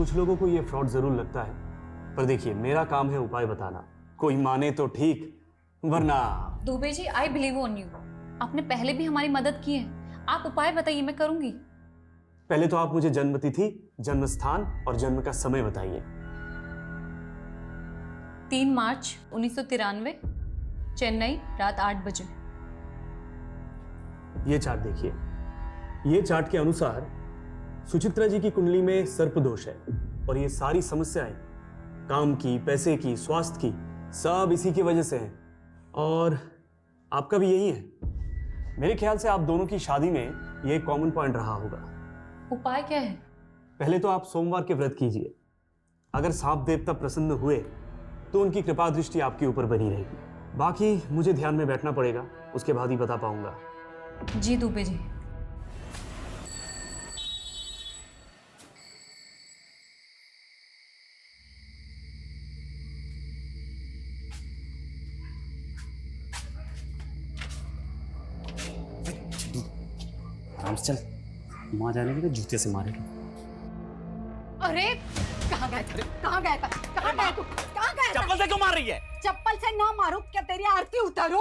कुछ लोगों को ये फ्रॉड जरूर लगता है, पर देखिए मेरा काम है उपाय बताना। कोई माने तो ठीक, वरना। Dubey ji, I believe on you. आपने पहले भी हमारी मदद की है, आप उपाय बताइए, मैं करूंगी। पहले तो आप मुझे जन्म तिथि, जन्म स्थान और जन्म का समय बताइए। 3 मार्च 1993, चेन्नई, रात 8 बजे। ये चार्ट देखिए। ये चार्ट के अनुसार सुचित्रा जी की कुंडली में सर्प दोष है, और ये सारी समस्याएं काम की, पैसे की, स्वास्थ्य की, सब इसी की वजह से हैं। और आपका भी यही है। मेरे ख्याल से आप दोनों की शादी में ये एक कॉमन पॉइंट रहा होगा। उपाय क्या है? पहले तो आप सोमवार के व्रत कीजिए। अगर सांप देवता प्रसन्न हुए तो उनकी कृपा दृष्टि आपके ऊपर बनी रहेगी। बाकी मुझे ध्यान में बैठना पड़ेगा, उसके बाद ही बता पाऊंगा। जी दुबे जी। आराम से चल, माँ जाने की तो जूते से मारेगी। अरे कहाँ गए थे? कहाँ गए थे? कहाँ गए तू? कहाँ गए थे? चप्पल से क्यों मार रही है? चप्पल से ना मारो, क्या तेरी आरती उतारो?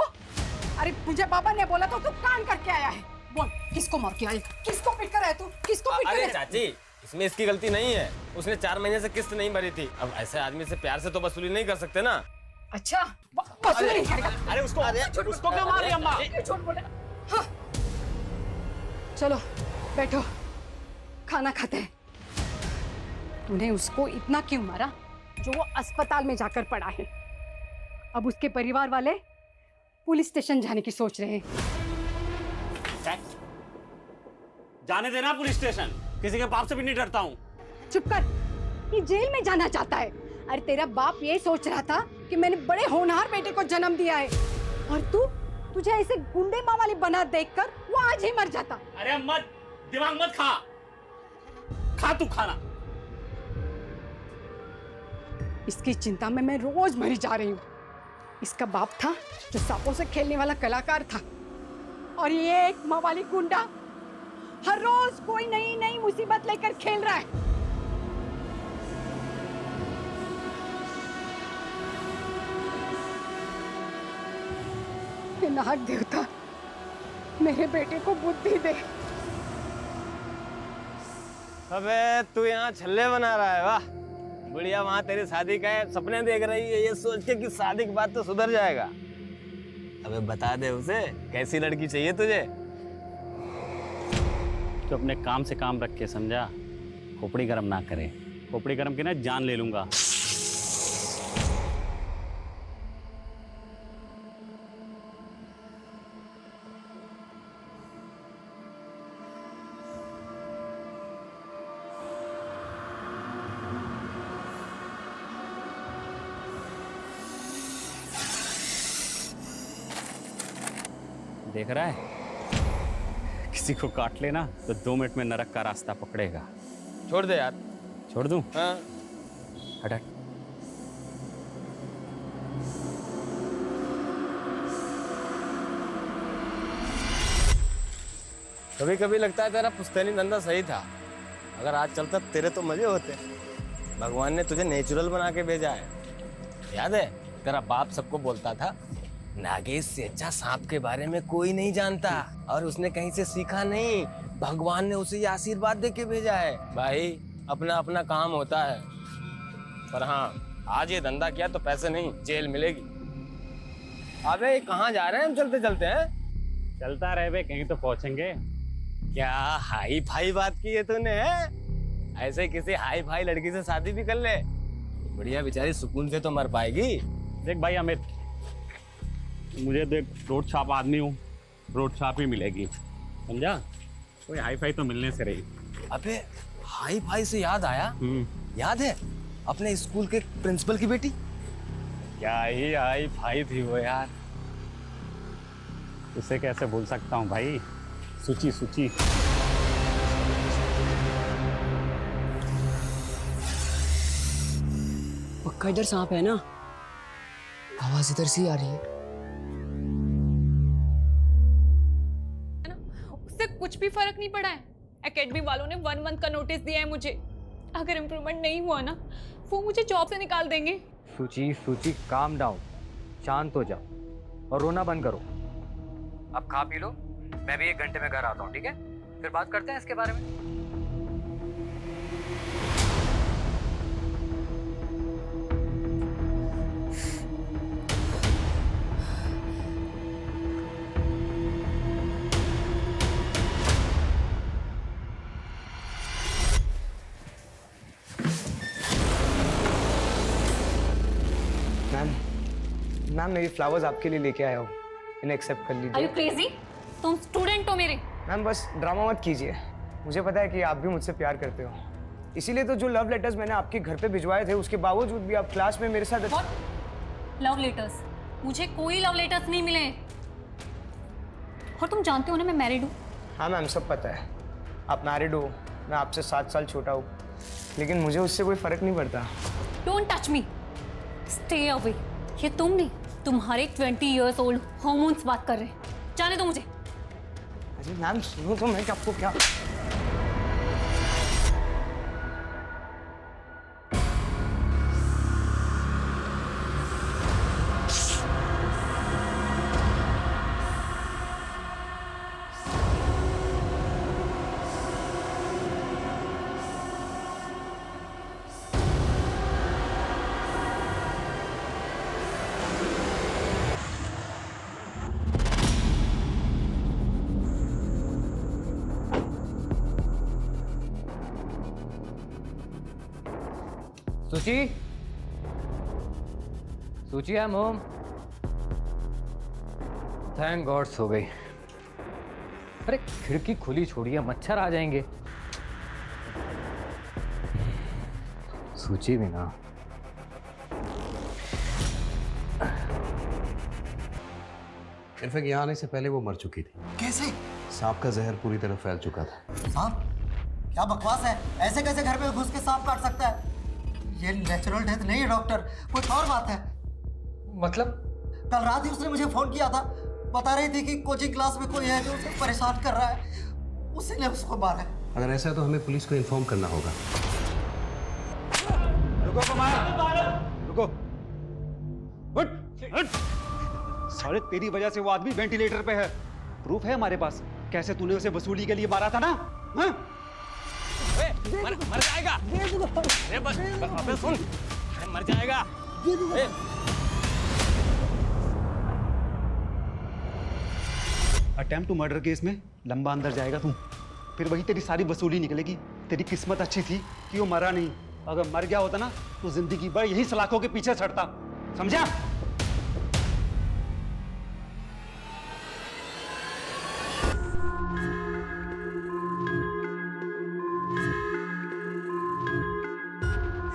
अरे मुझे बाबा ने बोला तो तू कान करके आया है। बोल, किसको मार के आया? किसको पीट कर आया तू? किसको पीट कर अरे आया? चाची, इसमें इसकी गलती नहीं है। उसने 4 महीने से किस्त नहीं भरी थी। अब ऐसे आदमी से प्यार से तो वसूली नहीं कर सकते ना। अच्छा, वसूली नहीं करेगा। अरे उसको क्यों मार रही है अम्मा? झूठ बोले। हाँ। चलो बैठो, खाना खाते हैं। तूने उसको इतना क्यों मारा जो वो अस्पताल में जाकर पड़ा है? अब उसके परिवार वाले पुलिस स्टेशन जाने की सोच रहे हैं। जाने देना पुलिस स्टेशन, किसी के बाप से भी नहीं डरता हूँ। चुप कर, ये जेल में जाना चाहता है। अरे तेरा बाप ये सोच रहा था कि मैंने बड़े होनहार बेटे को जन्म दिया है, और तुझे ऐसे गुंडे माँ वाली बना देखकर वो आज ही मर जाता। अरे मत दिमाग मत खा तू खाना। इसकी चिंता में मैं रोज मरी जा रही हूँ। इसका बाप था जो सांपों से खेलने वाला कलाकार था, और ये एक माँ वाली गुंडा हर रोज कोई नई नई मुसीबत लेकर खेल रहा है। हे नाग देवता, मेरे बेटे को बुद्धि दे। अबे तू यहाँ छल्ले बना रहा है? वाह, बुढ़िया वहाँ तेरी शादी का सपने देख रही है, ये सोच के कि शादी के बाद तो सुधर जाएगा। अबे बता दे उसे, कैसी लड़की चाहिए तुझे? तो अपने काम से काम रख के, समझा? खोपड़ी गरम ना करे, खोपड़ी गरम की ना जान ले लूंगा। देख रहा है, किसी को काट लेना तो 2 मिनट में नरक का रास्ता पकड़ेगा। छोड़ दे यार। छोड़ दूं? हाँ। हट हट। कभी कभी लगता है तेरा पुश्तैनी धंधा सही था। अगर आज चलता तेरे तो मजे होते। भगवान ने तुझे नेचुरल बना के भेजा है। याद है तेरा बाप सबको बोलता था, नागेश से अच्छा सांप के बारे में कोई नहीं जानता, और उसने कहीं से सीखा नहीं, भगवान ने उसे ये आशीर्वाद दे के भेजा है। भाई अपना अपना काम होता है, पर हाँ आज ये धंधा किया तो पैसे नहीं, जेल मिलेगी। अबे कहाँ जा रहे हैं हम चलते चलते हैं? चलता रहे बे, कहीं तो पहुंचेंगे। क्या हाई फाई बात की है तूने? ऐसे किसी हाई फाई लड़की से शादी भी कर ले, बढ़िया बेचारी सुकून से तो मर पाएगी। देख भाई अमित, मुझे देख रोड छाप आदमी हूँ, रोड छाप ही मिलेगी, समझा? कोई हाई फाई तो मिलने से रही। अबे हाई फाई से याद आया, याद है अपने स्कूल के प्रिंसिपल की बेटी? क्या ही हाई फाई थी वो यार, उसे कैसे भूल सकता हूँ भाई। सुची सुची। पक्का इधर सांप है ना? आवाज इधर से ही आ रही है। उससे कुछ भी फर्क नहीं पड़ा है। एकेडमी वालों ने 1 मंथ का नोटिस दिया है मुझे। अगर इम्प्रूवमेंट नहीं हुआ ना, वो मुझे जॉब से निकाल देंगे। सूची सूची काम डाउन, शांत हो जाओ और रोना बंद करो। अब खा पी लो, मैं भी 1 घंटे में घर आता हूँ, ठीक है? फिर बात करते हैं इसके बारे में। मैम मैं ये फ्लावर्स आपके लिए लेके आया हूँ, इन्हें एक्सेप्ट कर आर यू लीजिए। क्रेजी? तुम स्टूडेंट हो मेरे। मैम बस ड्रामा मत कीजिए, मुझे पता है कि आप भी मुझसे प्यार करते हो, इसीलिए तो जो लव लेटर्स मैंने आपके घर पे भिजवाए थे उसके बावजूद भी आप क्लास में मेरे साथ व्हाट? Love letters? मुझे कोई लव लेटर्स नहीं मिले। और तुम जानते हो ना मैं मैरिड हूँ। हाँ मैम सब पता है, आप मैरिड हो, मैं आपसे 7 साल छोटा हूँ, लेकिन मुझे उससे कोई फर्क नहीं पड़ता। Don't touch me, stay away. ये तुम नहीं, तुम्हारे 20 इयर्स ओल्ड हॉर्मोन्स बात कर रहे हैं। जाने दो मुझे। अरे मैम सुनो तो, मैं आपको क्या सूची, सूची I am home. Thank God सो गई। अरे खिड़की खुली छोड़िए, मच्छर आ जाएंगे। सूची भी ना। इनफैक्ट यहाँ आने से पहले वो मर चुकी थी। कैसे? सांप का जहर पूरी तरह फैल चुका था। सांप? क्या बकवास है, ऐसे कैसे घर में घुस के सांप काट सकता है? ये नेचुरल डेथ नहीं है डॉक्टर, कुछ और बात है। मतलब? कल रात ही उसने मुझे फोन किया था, बता रही थी कि कोचिंग क्लास में कोई है जो उसे परेशान कर रहा है, उसी ने उसको मारा है। अगर ऐसा है तो हमें पुलिस को इन्फॉर्म करना होगा। रुको कुमार, रुको। उठ, उठ। साले तेरी वजह से वो आदमी वेंटिलेटर पे है। प्रूफ है हमारे पास। कैसे तूने उसे वसूली के लिए मारा था ना? हाँ? मर जाएगा। अरे बस अबे सुन, अरे मर जाएगा। अटेम्प्ट टू मर्डर केस में लंबा अंदर जाएगा तू, फिर वही तेरी सारी वसूली निकलेगी। तेरी किस्मत अच्छी थी कि वो मरा नहीं। अगर मर गया होता ना तो जिंदगी भर यही सलाखों के पीछे चढ़ता, समझा?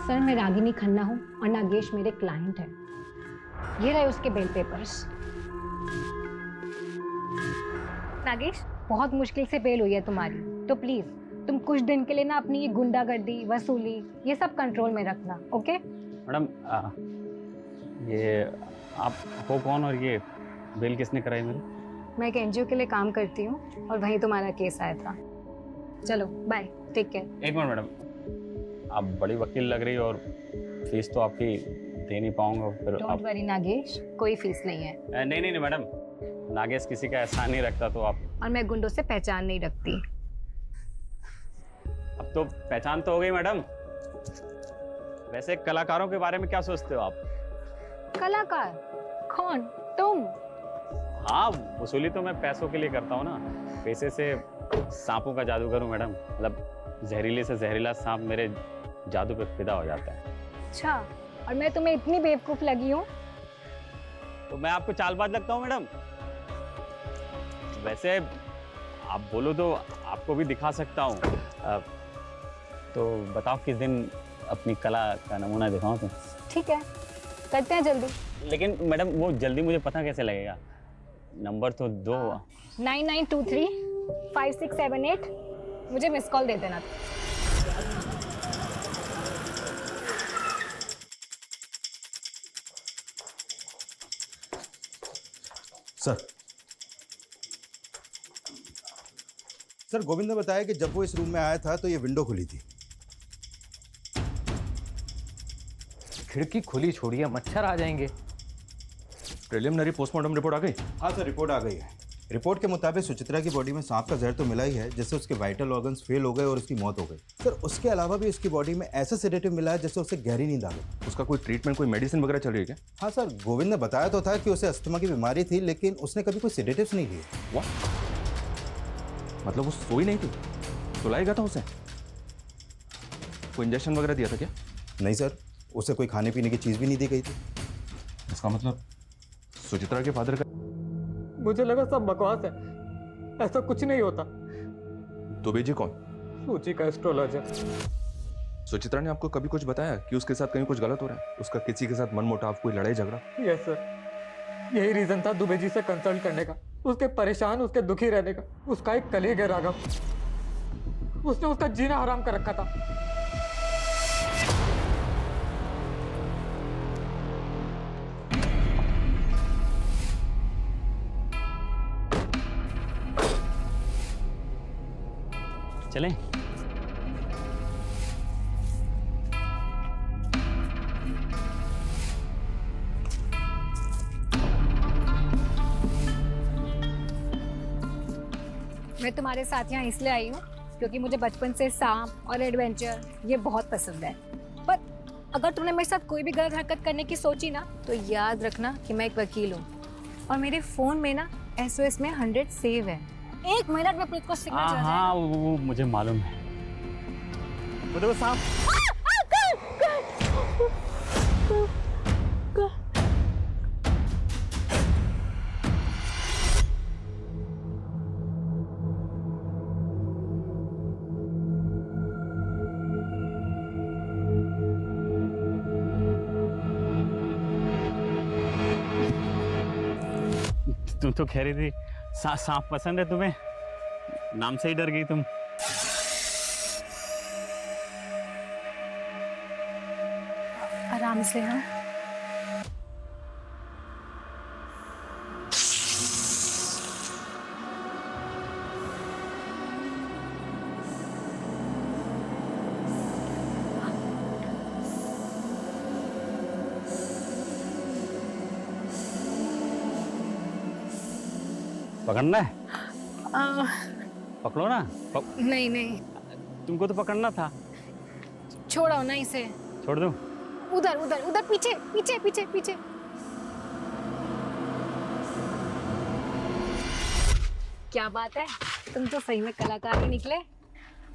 सर मैं रागिनी खन्ना हूँ और नागेश मेरे क्लाइंट हैं। ये रहे उसके बेल पेपर्स। नागेश बहुत मुश्किल से बेल हुई है तुम्हारी, तो प्लीज तुम कुछ दिन के लिए ना अपनी ये गुंडागर्दी, वसूली, ये सब कंट्रोल में रखना, ओके? मैडम ये आप हो कौन और ये बिल किसने कराई मेरी? मैं एक एनजीओ के लिए काम करती हूँ और वहीं तुम्हारा केस आया था। चलो बाय, टेक केयर। एक मिनट मैडम, आप बड़ी वकील लग रही हो और फीस तो आपकी दे नहीं पाऊंगा फिर। डोंट वरी नागेश, कोई फीस नहीं है। नहीं नहीं नहीं मैडम, नागेश किसी का एहसान नहीं रखता तो आप। और मैं गुंडों से पहचान नहीं रखती। अब तो पहचान तो हो गई मैडम। वैसे कलाकारों के बारे में क्या सोचते हो आप? कलाकार? कौन? तुम? हाँ, वसूली तो मैं पैसों के लिए करता हूँ ना। पैसे से सांपों का जादू करूँ मैडम, मतलब जहरीले से जहरीला सांप मेरे जादू पे फिदा हो जाता है। अच्छा, और मैं तुम्हें इतनी बेवकूफ लगी हूँ? तो मैं आपको चालबाज लगता हूँ मैडम? वैसे आप बोलो तो आपको भी दिखा सकता हूँ। तो बताओ किस दिन अपनी कला का नमूना दिखाऊं तो? ठीक है, करते हैं जल्दी। लेकिन मैडम वो जल्दी मुझे पता कैसे लगेगा? नंबर तो दो। 9923 5678, मुझे मिस कॉल दे देना। सर गोविंद ने बताया कि जब वो इस रूम में आया था तो ये विंडो खुली थी। खिड़की खुली छोड़िए, मच्छर आ जाएंगे। प्रिलिमिनरी पोस्टमार्टम रिपोर्ट आ गई? हाँ सर, रिपोर्ट आ गई है। रिपोर्ट के मुताबिक सुचित्रा की बॉडी में सांप का जहर तो मिला ही है, जिससे उसके वाइटल ऑर्गन्स फेल हो गए और उसकी मौत हो गई। सर उसके अलावा भी उसकी बॉडी में ऐसा सेडेटिव मिला है जिससे उसे गहरी नींद आ गई। उसका कोई ट्रीटमेंट, कोई मेडिसिन वगैरह चल रही है क्या? हाँ सर, गोविंद ने बताया तो था कि उसे अस्थमा की बीमारी थी, लेकिन उसने कभी कोई सेडेटिव्स नहीं लिए। What? मतलब वो सोई नहीं थी, सुलाया गया था उसे? कोई इंजेक्शन वगैरह दिया था क्या? नहीं सर, उसे कोई खाने पीने की चीज़ भी नहीं दी गई थी। इसका मतलब सुचित्रा के फादर का। मुझे लगा सब बकवास है, ऐसा कुछ नहीं होता। दुबे जी कौन? सूची का एस्ट्रोलॉजर। सुचित्रा ने आपको कभी कुछ बताया कि उसके साथ कहीं कुछ गलत हो रहा है? उसका किसी के साथ मनमुटाव, कोई लड़ाई झगड़ा? यस सर, यही रीजन था दुबे जी से कंसल्ट करने का, उसके परेशान, उसके दुखी रहने का। उसका एक कलीग है राघव, उसने उसका जीना हराम कर रखा था। चलें? मैं तुम्हारे साथ यहाँ इसलिए आई हूँ क्योंकि मुझे बचपन से सांप और एडवेंचर ये बहुत पसंद है। पर अगर तुमने मेरे साथ कोई भी गलत हरकत करने की सोची ना, तो याद रखना कि मैं एक वकील हूँ और मेरे फ़ोन में ना SOS में 100 सेव है। 1 मिनट में पुलिस को सिग्नल चला जाएगा। हाँ, वो मुझे मालूम है। वो देखो सांप। तुम तो कह रही थी सांप पसंद है तुम्हें, नाम से ही डर गई तुम। आराम से। हाँ, पकड़ना है? पकड़ो ना। नहीं नहीं, तुमको तो पकड़ना था। छोड़ो ना इसे। छोड़ दूं? उधर उधर उधर, पीछे पीछे पीछे पीछे। क्या बात है, तुम तो सही में कलाकार ही निकले।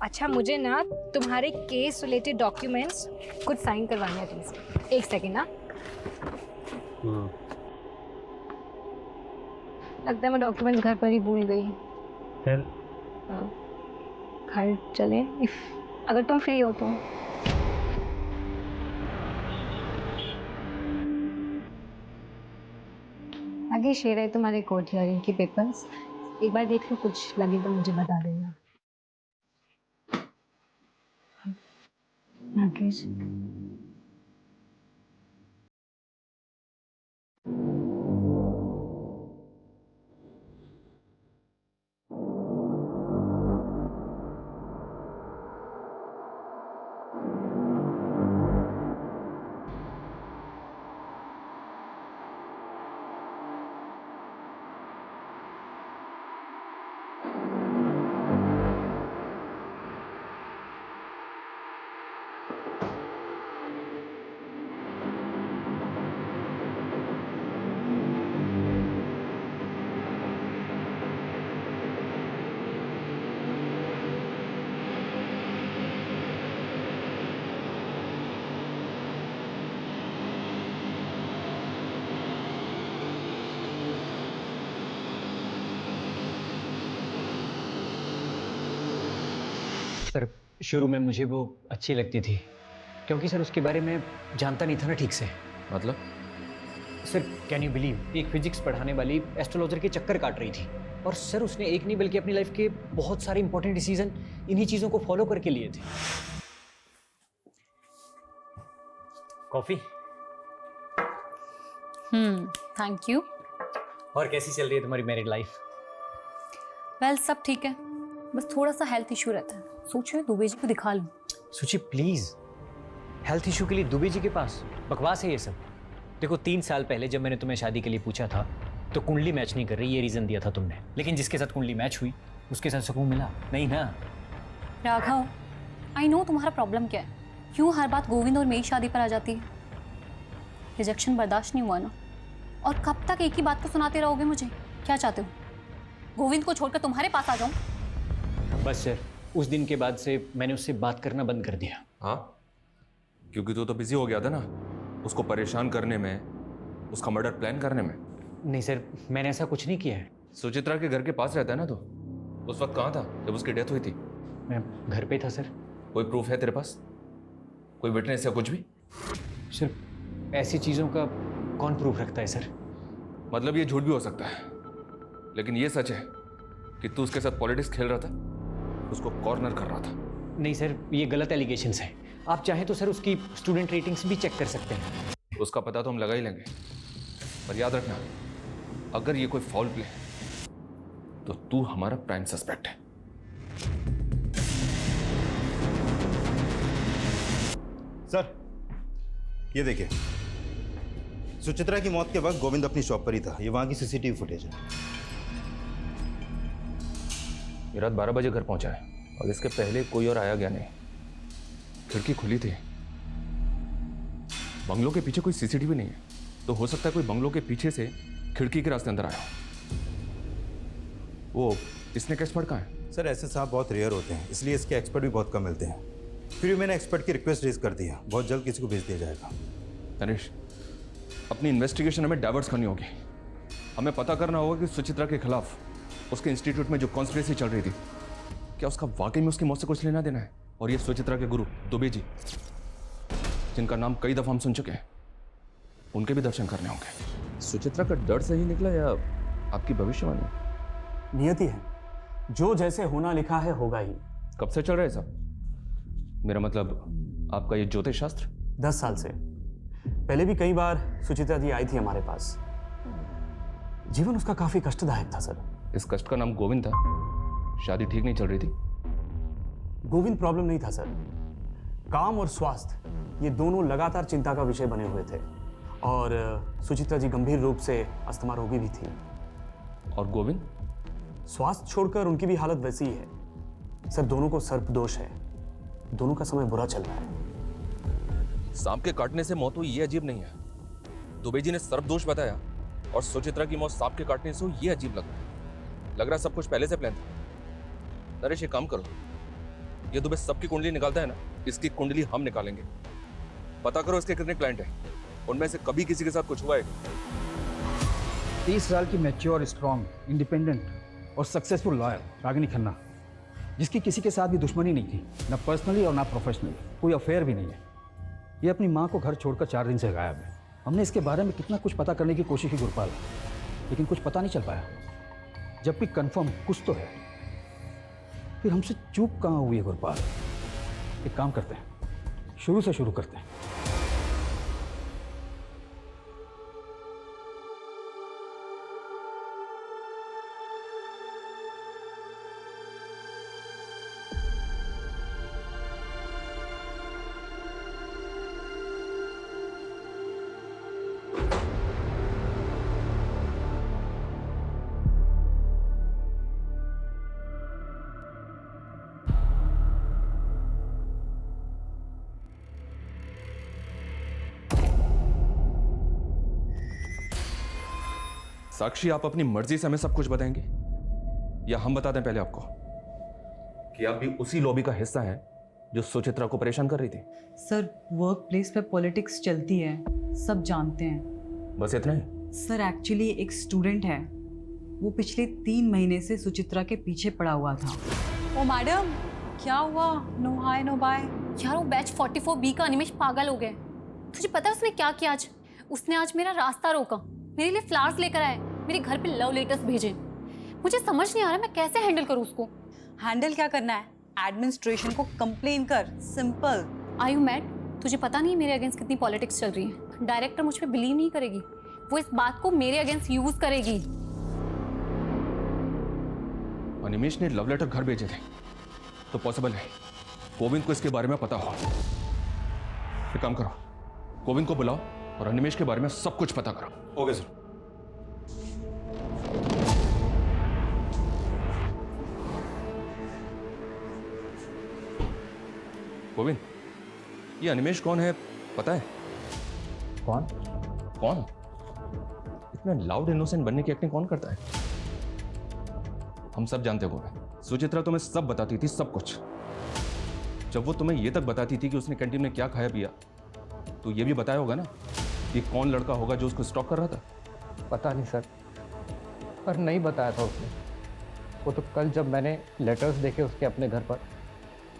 अच्छा, मुझे ना तुम्हारे केस रिलेटेड डॉक्यूमेंट्स कुछ साइन करवाने हैं तुमसे। 1 सेकेंड ना। लगता है मैं डॉक्यूमेंट्स घर पर ही भूल गई। फिर घर चले अगर तुम फ्री हो तो। आगे शेयर है तुम्हारे कोर्ट हियरिंग के पेपर्स, एक बार देख लो, कुछ लगे तो मुझे बता देना। नागेश, सर शुरू में मुझे वो अच्छी लगती थी क्योंकि सर उसके बारे में जानता नहीं था ना ठीक से। मतलब? सर कैन यू बिलीव, एक फिजिक्स पढ़ाने वाली एस्ट्रोलॉजर के चक्कर काट रही थी और सर उसने एक नहीं बल्कि अपनी लाइफ के बहुत सारे इंपॉर्टेंट डिसीजन इन्हीं चीज़ों को फॉलो करके लिए थे। कॉफ़ी? Thank you. और कैसी चल रही है तुम्हारी मैरिड लाइफ? वेल, सब ठीक है, बस थोड़ा सा हेल्थ इशू रहता है। सोच रही हूँ दुबे जी को दिखा लूँ। सोचिए प्लीज, हेल्थ इशू के लिए दुबे जी के पास? बकवास है ये सब। देखो 3 साल पहले जब मैंने तुम्हें शादी के लिए पूछा था तो कुंडली मैच नहीं कर रही, ये रीज़न दिया था तुमने। लेकिन जिसके साथ कुंडली मैच हुई उसके साथ सुकून मिला नहीं ना? राघव, आई नो तुम्हारा प्रॉब्लम क्या है। क्यों हर बात गोविंद और मेरी शादी पर आ जाती है? रिजेक्शन बर्दाश्त नहीं हुआ ना? और कब तक एक ही बात को सुनाते रहोगे मुझे? क्या चाहते हो, गोविंद को छोड़कर तुम्हारे पास आ जाऊं? बस सर, उस दिन के बाद से मैंने उससे बात करना बंद कर दिया। हाँ, क्योंकि तू तो बिजी हो गया था ना उसको परेशान करने में, उसका मर्डर प्लान करने में। नहीं सर, मैंने ऐसा कुछ नहीं किया है। सुचित्रा के घर के पास रहता है ना तो उस वक्त कहाँ था जब उसकी डेथ हुई थी? मैं घर पे था सर। कोई प्रूफ है तेरे पास? कोई विटनेस या कुछ भी? सर, ऐसी चीज़ों का कौन प्रूफ रखता है सर? मतलब ये झूठ भी हो सकता है, लेकिन ये सच है कि तू उसके साथ पॉलिटिक्स खेल रहा था, उसको कॉर्नर कर रहा था। नहीं सर, ये गलत एलिगेशंस हैं। आप चाहें तो सर उसकी स्टूडेंट रेटिंग्स भी चेक कर सकते हैं। उसका पता तो हम लगा ही लेंगे, पर याद रखना अगर ये कोई फाउल प्ले तो तू हमारा प्राइम सस्पेक्ट है। सर ये देखिए, सुचित्रा की मौत के वक्त गोविंद अपनी शॉप पर ही था। ये वहां की सीसीटीवी फुटेज है। ये रात 12 बजे घर पहुंचा है और इसके पहले कोई और आया गया नहीं। खिड़की खुली थी। बंगलों के पीछे कोई सीसीटीवी नहीं है, तो हो सकता है कोई बंगलों के पीछे से खिड़की के रास्ते अंदर आया हो। वो इसने का एक्सपर्ट कहाँ है? सर ऐसे सांप बहुत रेयर होते हैं, इसलिए इसके एक्सपर्ट भी बहुत कम मिलते हैं। फिर भी मैंने एक्सपर्ट की रिक्वेस्ट रेज कर दी है, बहुत जल्द किसी को भेज दिया जाएगा। तनिष, अपनी इन्वेस्टिगेशन हमें डाइवर्स करनी होगी। हमें पता करना होगा कि सुचित्रा के खिलाफ उसके इंस्टीट्यूट में जो कॉन्स्पिरेसी चल रही थी, क्या उसका वाकई में उसकी मौत से कुछ लेना देना है? और ये सुचित्रा के गुरु दुबे जी, जिनका नाम कई दफा हम सुन चुके हैं, उनके भी दर्शन करने होंगे। सुचित्रा का डर सही निकला या आपकी भविष्यवाणी? नियति है, जो जैसे होना लिखा है होगा ही। कब से चल रहा है सब? मेरा मतलब आपका ये ज्योतिष शास्त्र? 10 साल से। पहले भी कई बार सुचित्रा जी आई थी हमारे पास। जीवन उसका काफी कष्टदायक था सर। इस कष्ट का नाम गोविंद था। शादी ठीक नहीं चल रही थी। गोविंद प्रॉब्लम नहीं था सर, काम और स्वास्थ्य ये दोनों लगातार चिंता का विषय बने हुए थे। और सुचित्रा जी गंभीर रूप से अस्थमा रोगी भी थी। और गोविंद? स्वास्थ्य छोड़कर उनकी भी हालत वैसी ही है सर। दोनों को सर्पदोष है, दोनों का समय बुरा चल रहा है। सांप के काटने से मौत हुई ये अजीब नहीं है। दुबे जी ने सर्पदोष बताया और सुचित्रा की मौत सांप के काटने से हुई, ये अजीब लग रहा सब कुछ पहले से प्लान था। नरेश, ये काम करो, ये दुबे सबकी कुंडली निकालता है ना, इसकी कुंडली हम निकालेंगे। पता करो इसके कितने क्लाइंट हैं, उनमें से कभी किसी के साथ कुछ हुआ है? 30 साल की मैच्योर, स्ट्रॉन्ग, इंडिपेंडेंट और सक्सेसफुल लॉयर रागिनी खन्ना, जिसकी किसी के साथ भी दुश्मनी नहीं थी, ना पर्सनली और ना प्रोफेशनली। कोई अफेयर भी नहीं है। ये अपनी माँ को घर छोड़कर 4 दिन से गायब है। हमने इसके बारे में कितना कुछ पता करने की कोशिश की गुरपाल, लेकिन कुछ पता नहीं चल पाया। जब भी कंफर्म कुछ तो है, फिर हमसे चूक कहाँ हुई है गुरपाल? एक काम करते हैं, शुरू से शुरू करते हैं। साक्षी, आप अपनी मर्जी से हमें सब कुछ बताएंगे या हम बता दें पहले आपको कि आप भी उसी लॉबी का हिस्सा हैं जो सुचित्रा को परेशान कर रही थी? सर, वर्क प्लेस पे पॉलिटिक्स चलती है, सब जानते हैं। बस इतना ही? सर, एक्चुअली एक स्टूडेंट है, वो पिछले 3 महीने से सुचित्रा के पीछे पड़ा हुआ था। ओ मैडम, क्या हुआ? No hi no bye. यार वो बैच 44B का अनिमेश पागल हो गया। तुझे पता है उसने क्या किया आज? उसने आज मेरा रास्ता रोका, मेरे लिए फ्लावर्स लेकर आए, मेरे घर पे लव लेटर्स भेजे। मुझे समझ नहीं आ रहा मैं कैसे हैंडल करूँ उसको। हैंडल क्या करना है? एडमिनिस्ट्रेशन को कंप्लेन कर, सिंपल। Are you mad? तुझे पता नहीं मेरे अगेंस्ट कितनी पॉलिटिक्स चल रही है। डायरेक्टर मुझ पे बिलीव नहीं करेगी, वो इस बात को मेरे अगेंस्ट यूज करेगी। अनिमेश ने लव लेटर घर भेजे थे, तो पॉसिबल है गोविंद को इसके बारे में पता हो। एक काम करो, गोविंद को बुलाओ और अनिमेश के बारे में सब कुछ पता करो। Okay sir. गोविंद, ये अनिमेश कौन है पता है? कौन? कौन? इतना लाउड इनोसेंट बनने की एक्टिंग कौन करता है? हम सब जानते हो गोविंद, सुचित्रा तुम्हें सब बताती थी, सब कुछ। जब वो तुम्हें ये तक बताती थी कि उसने कैंटीन में क्या खाया पिया, तो ये भी बताया होगा ना कि कौन लड़का होगा जो उसको स्टॉक कर रहा था? पता नहीं सर, पर नहीं बताया था उसने। वो तो कल जब मैंने लेटर्स देखे उसके अपने घर पर,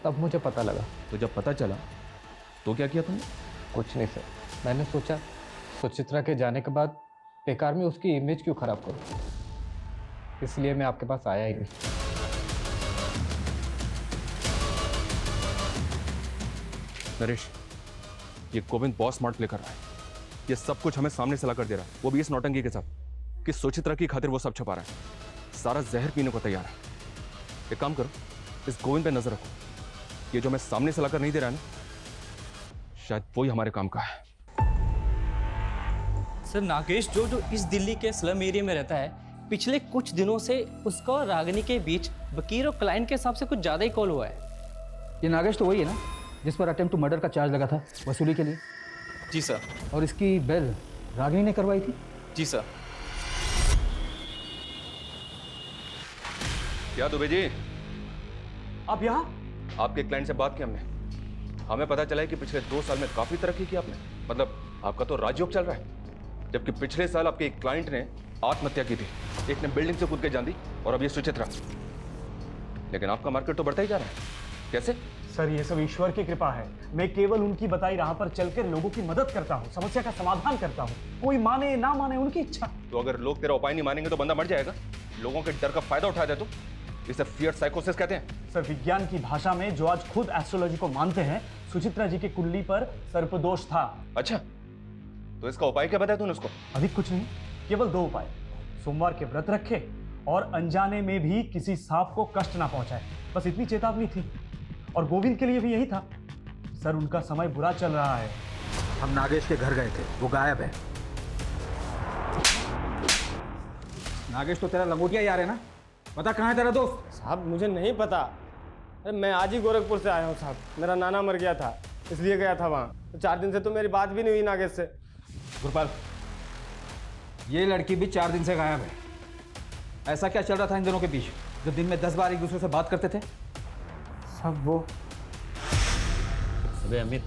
तब मुझे पता लगा। तो जब पता चला तो क्या किया तुमने? कुछ नहीं सर, मैंने सोचा सुचित्रा के जाने के बाद बेकार में उसकी इमेज क्यों खराब करूं, इसलिए मैं आपके पास आया ही नहीं। नरेश, ये गोविंद बहुत स्मार्ट प्ले कर रहा है। ये सब कुछ हमें सामने से ला कर दे रहा है, वो भी इस नौटंकी के साथ कि सुचित्रा की खातिर वो सब छुपा रहा है, सारा जहर पीने को तैयार है। एक काम करो, इस गोविंद पे नजर रखो। ये जो हमें सामने से लाकर नहीं दे रहा है ना, शायद वही हमारे काम का है। सर, नागेश जो इस दिल्ली के स्लम एरिया में रहता है, पिछले कुछ दिनों से उसका और रागिनी के बीच वकील और क्लाइंट के हिसाब से कुछ ज़्यादा ही कॉल हुआ है। ये नागेश तो वही है ना जिस पर अटेम्प्ट टू मर्डर का चार्ज लगा था वसूली के लिए? जी सर। और इसकी बेल रागिनी ने करवाई थी? जी सर। क्या दुबे जी, आप यहाँ? आपके क्लाइंट से बात की हमने, हमें पता चला है कि पिछले 2 साल में काफी तरक्की की आपने। मतलब आपका तो राजयोग चल रहा है, जबकि पिछले साल आपके एक क्लाइंट ने आत्महत्या की थी, एक ने बिल्डिंग से कूद के जान दी, और अब ये सुचित्रा। लेकिन आपका मार्केट तो बढ़ता ही जा रहा है, कैसे? सर, ये सब ईश्वर की कृपा है। मैं केवल उनकी बताई राह पर चलकर लोगों की मदद करता हूँ, समस्या का समाधान करता हूँ। कोई माने ना माने उनकी इच्छा। तो अगर लोग तेरा उपाय नहीं मानेंगे तो बंदा मर जाएगा। लोगों के डर का फायदा उठा दे तो इसे फियर साइकोसिस कहते हैं। सर, विज्ञान की भाषा में जो आज खुद एस्ट्रोलॉजी को मानते हैं, सुचित्रा जी की कुंडली पर सर्पदोष था। अच्छा, तो इसका उपाय क्या बताया तूने उसको? अधिक कुछ नहीं, केवल 2 उपाय। सोमवार के व्रत रखे और अनजाने में भी किसी सांप को कष्ट ना पहुंचाए, बस इतनी चेतावनी थी। और गोविंद के लिए भी यही था। सर, उनका समय बुरा चल रहा है। हम नागेश के घर गए थे, वो गायब है। नागेश तो तेरा लंगोटिया यार है ना, पता कहाँ है तेरा दोस्त? साहब मुझे नहीं पता। अरे मैं आज ही गोरखपुर से आया हूँ साहब, मेरा नाना मर गया था इसलिए गया था वहाँ। तो 4 दिन से तो मेरी बात भी नहीं हुई नागेश से। गुरपाल, ये लड़की भी 4 दिन से गायब है। ऐसा क्या चल रहा था इन दोनों के बीच जो दिन में 10 बार एक दूसरे से बात करते थे? सब वो। अबे अमित,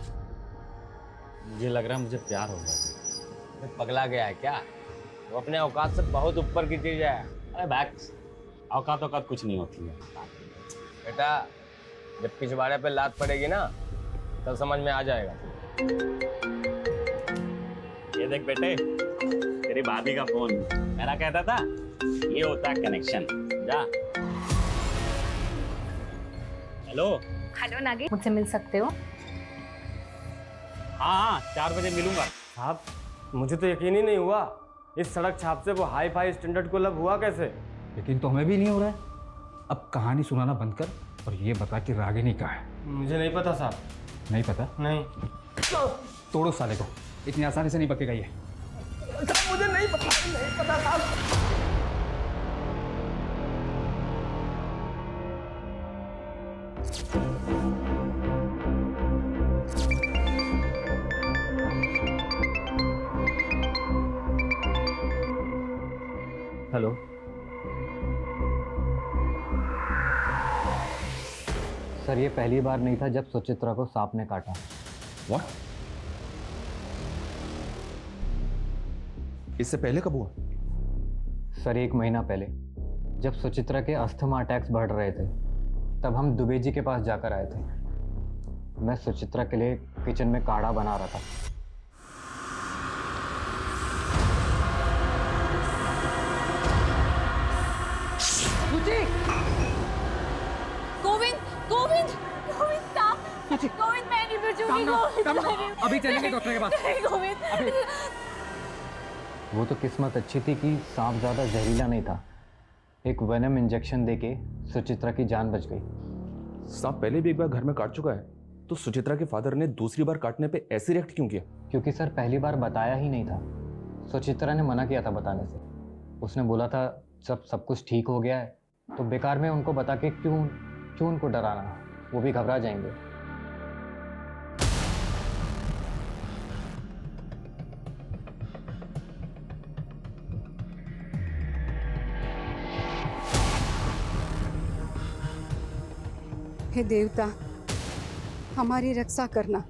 मुझे लग रहा है मुझे प्यार हो गया। पगला गया है क्या? वो अपने औकात से बहुत ऊपर की चीज है। अरे बैक्स, औकात कुछ नहीं होती है बेटा। जब पिछवाड़े पे लात पड़ेगी ना, तब समझ में आ जाएगा। ये देख बेटे, तेरी भाभी का फोन। मेरा कहता था ये होता है कनेक्शन। जा। हेलो। हेलो नागेश, मुझसे मिल सकते हो? हाँ, 4 बजे मिलूंगा। साहब मुझे तो यकीन ही नहीं हुआ, इस सड़क छाप से वो हाई फाई स्टैंडर्ड को लब हुआ कैसे? यकीन तो हमें भी नहीं हो रहा है। अब कहानी सुनाना बंद कर और ये बता कि रागिनी कहाँ है? मुझे नहीं पता साहब। नहीं पता? नहीं। तोड़ो साले को, इतनी आसानी से नहीं पकेगा ये। मुझे नहीं पता साहब। हेलो। सर, ये पहली बार नहीं था जब सुचित्रा को सांप ने काटा। What? इससे पहले कब हुआ? सर, 1 महीना पहले जब सुचित्रा के अस्थमा अटैक्स बढ़ रहे थे, तब हम दुबे जी के पास जाकर आए थे। मैं सुचित्रा के लिए किचन में काढ़ा बना रहा था। गोविंद, गोविंद, गोविंद, stop! गोविंद, मैं नहीं बचूंगी। गोविंद, अभी चलेंगे डॉक्टर के पास। गोविंद। वो तो किस्मत अच्छी थी कि सांप ज़्यादा जहरीला नहीं था। एक वेनम इंजेक्शन देके सुचित्रा की जान बच गई। सांप पहले भी एक बार घर में काट चुका है, तो सुचित्रा के फादर ने दूसरी बार काटने पे ऐसे रिएक्ट क्यों किया? क्योंकि सर पहली बार बताया ही नहीं था। सुचित्रा ने मना किया था बताने से। उसने बोला था जब सब कुछ ठीक हो गया है तो बेकार में उनको बता के क्यों उनको डराना, वो भी घबरा जाएंगे। हे देवता, हमारी रक्षा करना,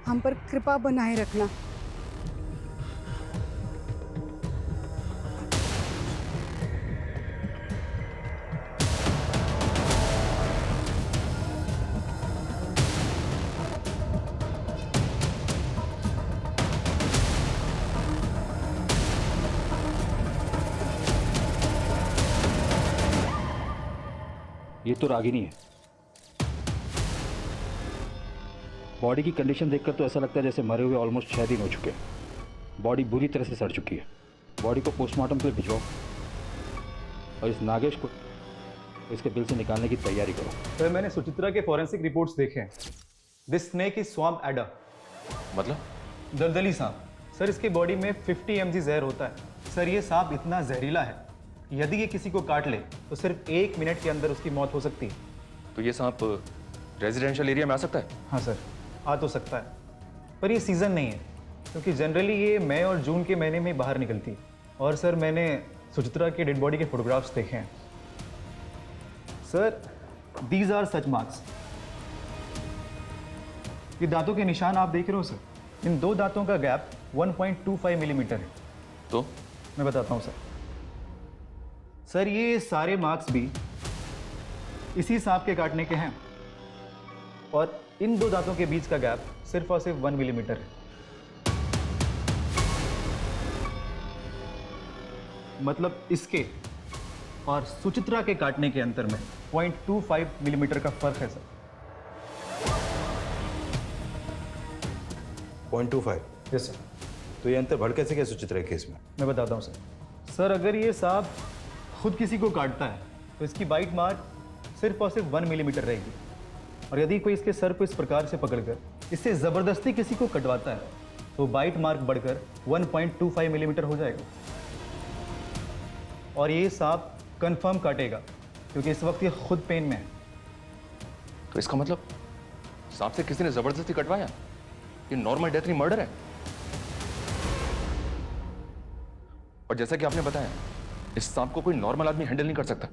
हम पर कृपा बनाए रखना। ये तो रागिनी है। बॉडी की कंडीशन देखकर तो ऐसा लगता है जैसे मरे हुए ऑलमोस्ट 6 दिन हो चुके हैं। बॉडी बुरी तरह से सड़ चुकी है। बॉडी को पोस्टमार्टम के लिए भिजवाओ और इस नागेश को इसके बिल से निकालने की तैयारी करो। सर मैंने सुचित्रा के फॉरेंसिक रिपोर्ट्स देखे हैं। This snake is swamp adder. मतलब? दलदली सांप। सर इसके बॉडी में 50 mg जहर होता है। सर ये सांप इतना जहरीला है, यदि ये किसी को काट ले तो सिर्फ 1 मिनट के अंदर उसकी मौत हो सकती है। तो ये सांप रेजिडेंशियल एरिया में आ सकता है? हाँ सर, आ तो सकता है, पर ये सीज़न नहीं है, क्योंकि जनरली ये मई और जून के महीने में बाहर निकलती है। और सर मैंने सुचित्रा के डेड बॉडी के फोटोग्राफ्स देखे हैं। Sir these are such marks. ये दांतों के निशान आप देख रहे हो सर, इन 2 दांतों का गैप 1.25 मिलीमीटर है। तो मैं बताता हूँ सर, ये सारे मार्क्स भी इसी सांप के काटने के हैं, और इन 2 दांतों के बीच का गैप सिर्फ और सिर्फ 1 मिलीमीटर है। मतलब इसके और सुचित्रा के काटने के अंतर में 0.25 मिलीमीटर का फर्क है सर। 0.25? Yes sir. तो ये अंतर बढ़ कैसे गया सुचित्रा के केस में? मैं बताता हूँ सर। सर अगर ये सांप खुद किसी को काटता है तो इसकी बाइट मार्क सिर्फ और सिर्फ 1 मिलीमीटर रहेगी, और यदि कोई इसके सर को इस प्रकार से पकड़कर इससे ज़बरदस्ती किसी को कटवाता है तो बाइट मार्क बढ़कर 1.25 मिलीमीटर हो जाएगा। और ये सांप कंफर्म काटेगा, क्योंकि इस वक्त ये खुद पेन में है। तो इसका मतलब सांप से किसी ने जबरदस्ती कटवाया? ये नॉर्मल डेथ नहीं, मर्डर है। और जैसा कि आपने बताया, इस सांप को कोई नॉर्मल आदमी हैंडल नहीं कर सकता,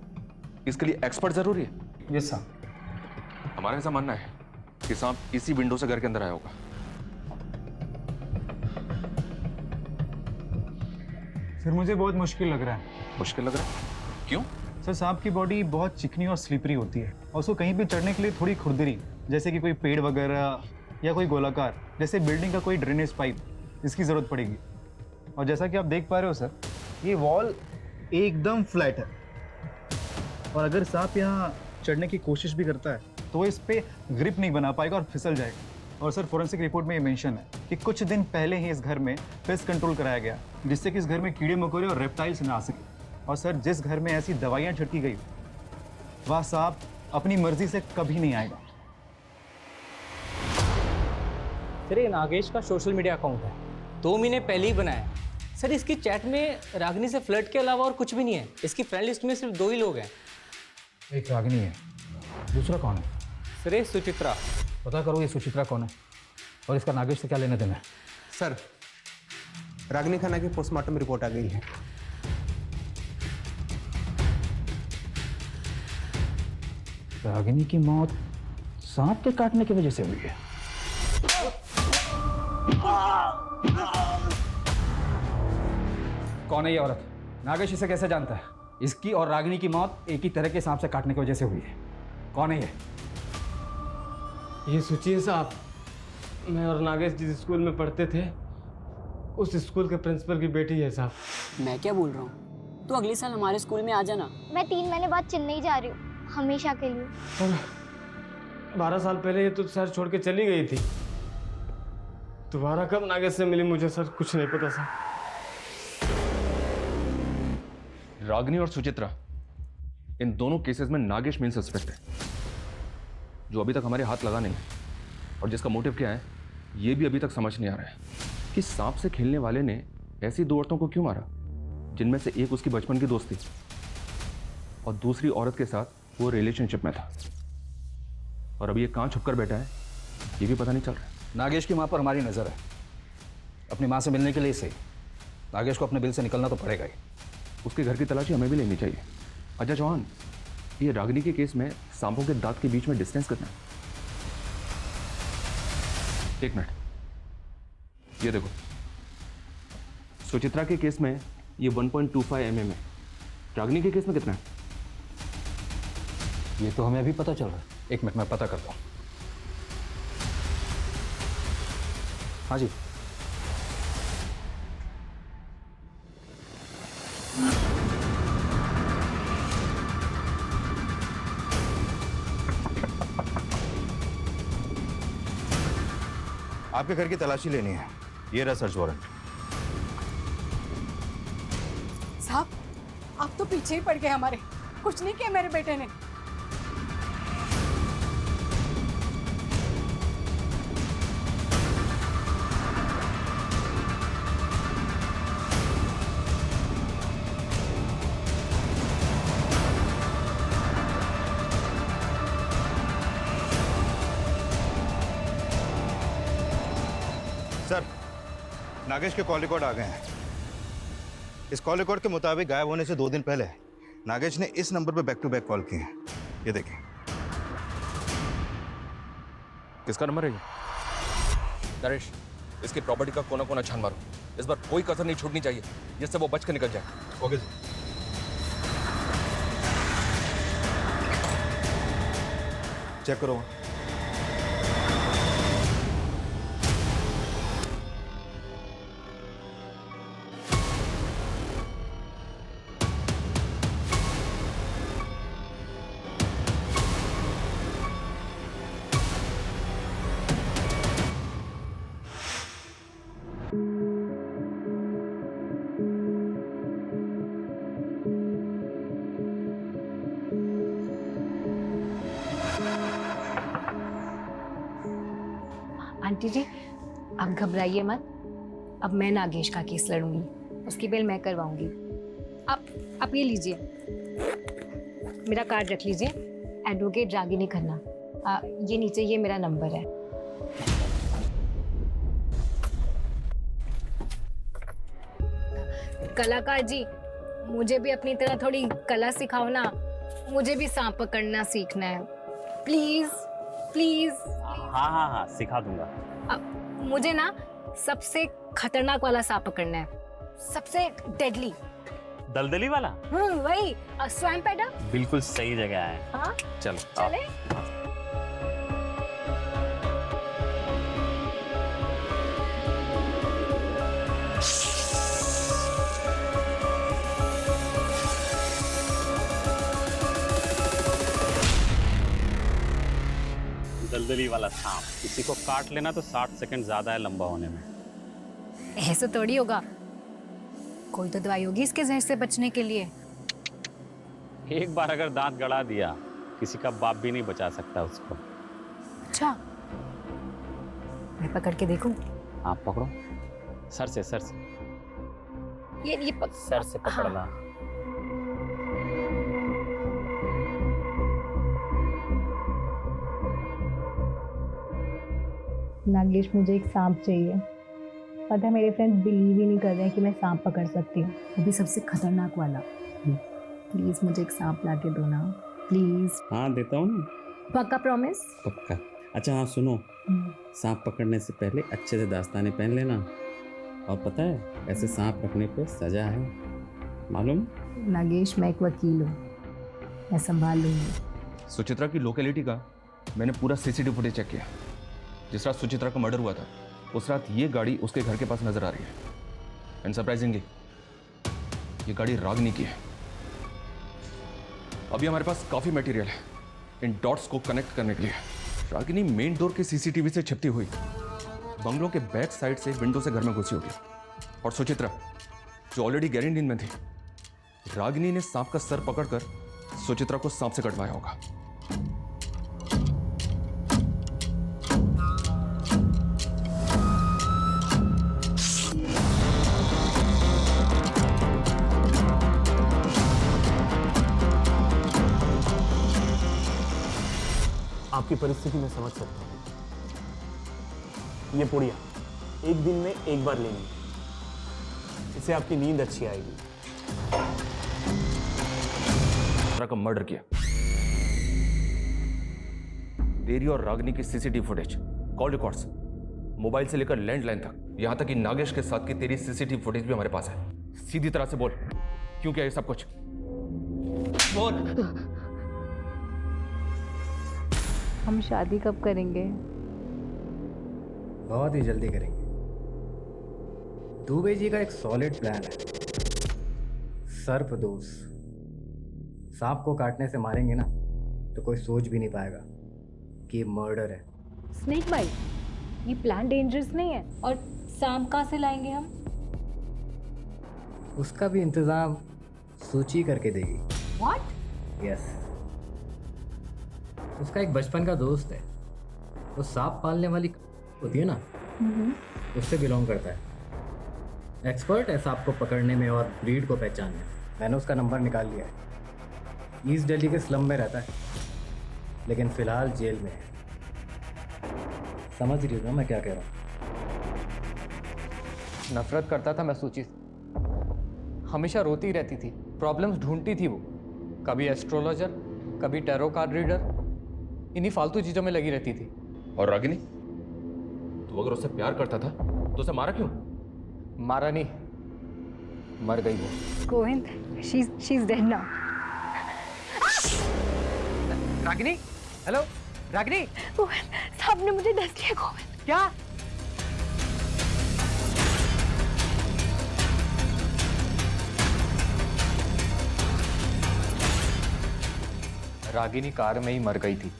इसके लिए एक्सपर्ट जरूरी है। Yes sir. हमारा ऐसा मानना है कि सांप इसी विंडो से घर के अंदर आया होगा। फिर मुझे बहुत मुश्किल लग रहा है। मुश्किल लग रहा है? क्यों? सर सांप की बॉडी बहुत चिकनी और स्लिपरी होती है, और उसको कहीं भी चढ़ने के लिए थोड़ी खुरदरी, जैसे कि कोई पेड़ वगैरह या कोई गोलाकार जैसे बिल्डिंग का कोई ड्रेनेज पाइप, इसकी ज़रूरत पड़ेगी। और जैसा कि आप देख पा रहे हो सर, ये वॉल एकदम फ्लैट है, और अगर सांप यहाँ चढ़ने की कोशिश भी करता है तो इस पे ग्रिप नहीं बना पाएगा और फिसल जाएगा। और सर फोरेंसिक रिपोर्ट में ये मेंशन है कि कुछ दिन पहले ही इस घर में पेस्ट कंट्रोल कराया गया, जिससे कि इस घर में कीड़े मकोड़े और रेप्टाइल्स ना आ सके। और सर जिस घर में ऐसी दवाइयाँ छिड़की गई, वह सांप अपनी मर्जी से कभी नहीं आएगा। सर ये नागेश का सोशल मीडिया अकाउंट है, 2 महीने पहले ही बनाया। सर इसकी चैट में रागिनी से फ्लर्ट के अलावा और कुछ भी नहीं है। इसकी फ्रेंड लिस्ट में सिर्फ 2 ही लोग हैं। एक रागिनी है, दूसरा कौन है? सर ये सुचित्रा। पता करो ये सुचित्रा कौन है और इसका नागेश से क्या लेना देना है। सर रागिनी खन्ना की पोस्टमार्टम रिपोर्ट आ गई है। रागिनी की मौत सांप के काटने की वजह से हुई है। कौन है ये औरत? नागेश इसे कैसे जानता है? इसकी और रागिनी की मौत एक ही तरह के सांप से काटने की वजह से हुई है। कौन है ये? ये सोचिए साहब, मैं और नागेश जिस स्कूल में पढ़ते थे, उस स्कूल के प्रिंसिपल की बेटी है साहब। मैं क्या बोल रहा हूँ, तो अगले साल हमारे स्कूल में आ जाना। मैं 3 महीने बाद चेन्नई जा रही हूँ, हमेशा के लिए। 12 साल पहले ये तो शहर छोड़ के चली गई थी। दोबारा कब नागेश से मिली मुझे सर कुछ नहीं पता सर। रागिनी और सुचित्रा, इन दोनों केसेस में नागेश मेन सस्पेक्ट है, जो अभी तक हमारे हाथ लगा नहीं है। और जिसका मोटिव क्या है ये भी अभी तक समझ नहीं आ रहा है कि सांप से खेलने वाले ने ऐसी दो औरतों को क्यों मारा, जिनमें से एक उसकी बचपन की दोस्त थी और दूसरी औरत के साथ वो रिलेशनशिप में था, और अभी ये कहाँ छुपकर बैठा है ये भी पता नहीं चल रहा है। नागेश की माँ पर हमारी नज़र है। अपनी माँ से मिलने के लिए सही नागेश को अपने बिल से निकलना तो पड़ेगा ही। उसके घर की तलाशी हमें भी लेनी चाहिए। अजय चौहान, ये रागिनी के केस में सांपों के दांत के बीच में डिस्टेंस कितना है? एक मिनट, ये देखो, सुचित्रा के केस में ये 1.25 mm है, रागिनी के केस में कितना है? ये तो हमें अभी पता चल रहा है। एक मिनट में पता करता हूँ। हाँ जी। आपके घर की तलाशी लेनी है, ये रहा सर्च वारंट। साहब, आप तो पीछे ही पड़ गए हमारे। कुछ नहीं किया मेरे बेटे ने। सर, नागेश के कॉल रिकॉर्ड आ गए हैं। इस कॉल रिकॉर्ड के मुताबिक गायब होने से 2 दिन पहले नागेश ने इस नंबर पर बैक टू बैक कॉल किए हैं। ये देखिए। किसका नंबर है ये? नरेश, इसकी प्रॉपर्टी का कोना कोना छान मारो। इस बार कोई कसर नहीं छूटनी चाहिए जिससे वो बच के निकल जाए। Okay sir. चेक करो। आंटी जी, आप घबराइए मत। अब मैं नागेश का केस लड़ूंगी, उसकी बेल मैं करवाऊंगी। आप ये लीजिए, मेरा कार्ड रख लीजिए, एडवोकेट रागिनी खन्ना। ये नीचे ये मेरा नंबर है। कलाकार जी, मुझे भी अपनी तरह थोड़ी कला सिखाओ ना। मुझे भी सांप पकड़ना सीखना है, प्लीज प्लीज। हाँ हाँ हाँ, सिखा दूंगा। मुझे ना सबसे खतरनाक वाला सांप पकड़ना है, सबसे डेडली। दलदली वाला? वही, स्वयं पैदा। बिल्कुल सही जगह है। हाँ, चलो चले। दलदली वाला सांप, किसी को काट लेना तो 60 सेकंड ज्यादा है लंबा होने में। ऐसे थोड़ी होगा, कोई तो दवाई होगी इसके जहर से बचने के लिए। एक बार अगर दांत गड़ा दिया, किसी का बाप भी नहीं बचा सकता उसको। अच्छा, मैं पकड़ के देखूं? आप पकड़ो, सर से सर से। ये सर से पकड़ना। हाँ। नागेश, मुझे एक सांप चाहिए। पता है मेरे फ्रेंड्स बिलीव ही नहीं कर रहे हैं कि मैं सांप पकड़ सकती हूँ, वो भी सबसे खतरनाक वाला। प्लीज मुझे एक सांप ला के दो ना, प्लीज। हाँ देता हूँ ना। पक्का प्रॉमिस? पक्का। अच्छा हाँ सुनो, सांप पकड़ने से पहले अच्छे से दास्ताने पहन लेना। और पता है, ऐसे सांप रखने पे सजा है, मालूम? नागेश, मैं एक वकील हूँ, मैं संभाल लूंगी। सुचित्रा की लोकेलिटी का मैंने पूरा सीसीटीवी फुटेज चेक किया। जिस रात सुचित्रा का मर्डर हुआ था, उस रात ये गाड़ी उसके घर के पास नजर आ रही है। एंड सरप्राइजिंगली ये गाड़ी रागिनी की है। अभी हमारे पास काफी मटेरियल है इन डॉट्स को कनेक्ट करने के लिए। रागिनी मेन डोर के सीसीटीवी से छिपती हुई बंगलों के बैक साइड से विंडो से घर में घुसी होगी। और सुचित्रा, जो ऑलरेडी गहरी नींद में थी, रागिनी ने सांप का सर पकड़कर सुचित्रा को सांप से कटवाया होगा। आपकी परिस्थिति में समझ सकता हूँ। ये पुड़िया एक दिन में एक बार लेनी, इससे आपकी नींद अच्छी आएगी। का मर्डर किया। तेरी और रागिनी की CCTV footage, call records, mobile से लेकर लैंडलाइन तक, यहां तक कि नागेश के साथ की तेरी सीसीटीवी फुटेज भी हमारे पास है। सीधी तरह से बोल, क्यों किया ये सब कुछ? बोल। हम शादी कब करेंगे? बहुत ही जल्दी करेंगे। दुबे जी का एक सॉलिड प्लान है। सर्पदोष, सांप को काटने से मारेंगे ना तो कोई सोच भी नहीं पाएगा कि ये मर्डर है। स्नेक बाइट, ये प्लान डेंजरस नहीं है। और सांप कहाँ से लाएंगे हम? उसका भी इंतजाम सूची करके देगी। What? यस। उसका एक बचपन का दोस्त है, वो सांप पालने वाली होती है ना, उससे बिलोंग करता है। एक्सपर्ट है सांप को पकड़ने में और ब्रीड को पहचानने में। मैंने उसका नंबर निकाल लिया है। ईस्ट दिल्ली के स्लम में रहता है, लेकिन फिलहाल जेल में है। समझ रही हो ना मैं क्या कह रहा हूँ? नफरत करता था मैं सूची से। हमेशा रोती रहती थी, प्रॉब्लम्स ढूंढती थी वो। कभी एस्ट्रोलॉजर, कभी टैरो कार्ड रीडर, इन्हीं फालतू चीज़ों में लगी रहती थी। और रागिनी, तू अगर उससे प्यार करता था तो उसे मारा क्यों? मारा नहीं, मर गई वो। Govind, she's dead now. Ragini, hello Ragini. Govind, सांप ने मुझे डस लिया। गोविंद, क्या? रागिनी कार में ही मर गई थी।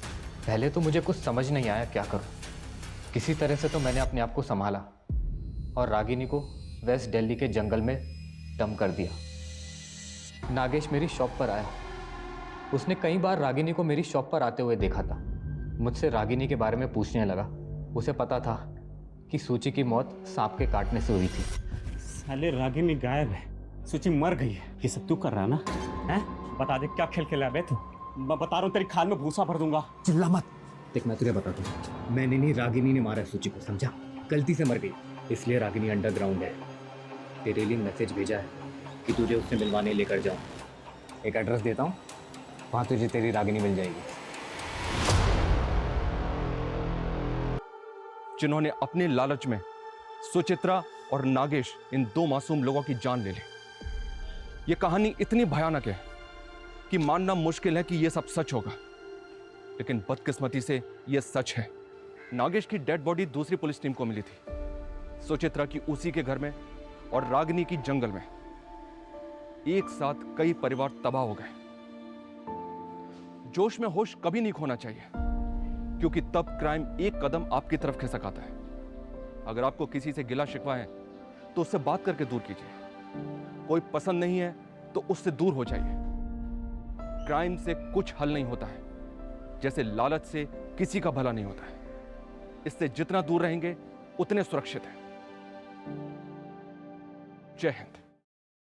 पहले तो मुझे कुछ समझ नहीं आया क्या करूं। किसी तरह से तो मैंने अपने आप को संभाला और रागिनी को वेस्ट दिल्ली के जंगल में डंप कर दिया। नागेश मेरी शॉप पर आया। उसने कई बार रागिनी को मेरी शॉप पर आते हुए देखा था। मुझसे रागिनी के बारे में पूछने लगा। उसे पता था कि सूची की मौत सांप के काटने से हुई थी। साले रागिनी गायब है, सूची मर गई है। ये सब तू कर रहा है ना? हैं? बता दे क्या खेल खेला बे तू? मैं बता रहा हूँ तेरी खाल में भूसा भर दूंगा। चिल्ला मत। देख मैं तुझे बता दूँ, मैंने नहीं, रागिनी ने मारा सूची को, समझा? गलती से मर गई, इसलिए रागिनी अंडरग्राउंड है। तेरे लिए मैसेज भेजा है कि तुझे उससे मिलवाने लेकर जाऊँ। एक एड्रेस देता हूँ, वहाँ तुझे तेरी रागिनी मिल जाएगी। जिन्होंने अपने लालच में सुचित्रा और नागेश, इन दो मासूम लोगों की जान ले ली। ये कहानी इतनी भयानक है कि मानना मुश्किल है कि यह सब सच होगा, लेकिन बदकिस्मती से यह सच है। नागेश की डेड बॉडी दूसरी पुलिस टीम को मिली थी, सुचित्रा की उसी के घर में और रागिनी की जंगल में। एक साथ कई परिवार तबाह हो गए। जोश में होश कभी नहीं खोना चाहिए, क्योंकि तब क्राइम एक कदम आपकी तरफ खिसक आता है। अगर आपको किसी से गिला शिकवा है तो उससे बात करके दूर कीजिए। कोई पसंद नहीं है तो उससे दूर हो जाइए। क्राइम से कुछ हल नहीं होता है, जैसे लालच से किसी का भला नहीं होता है। इससे जितना दूर रहेंगे उतने सुरक्षित हैं। जय हिंद।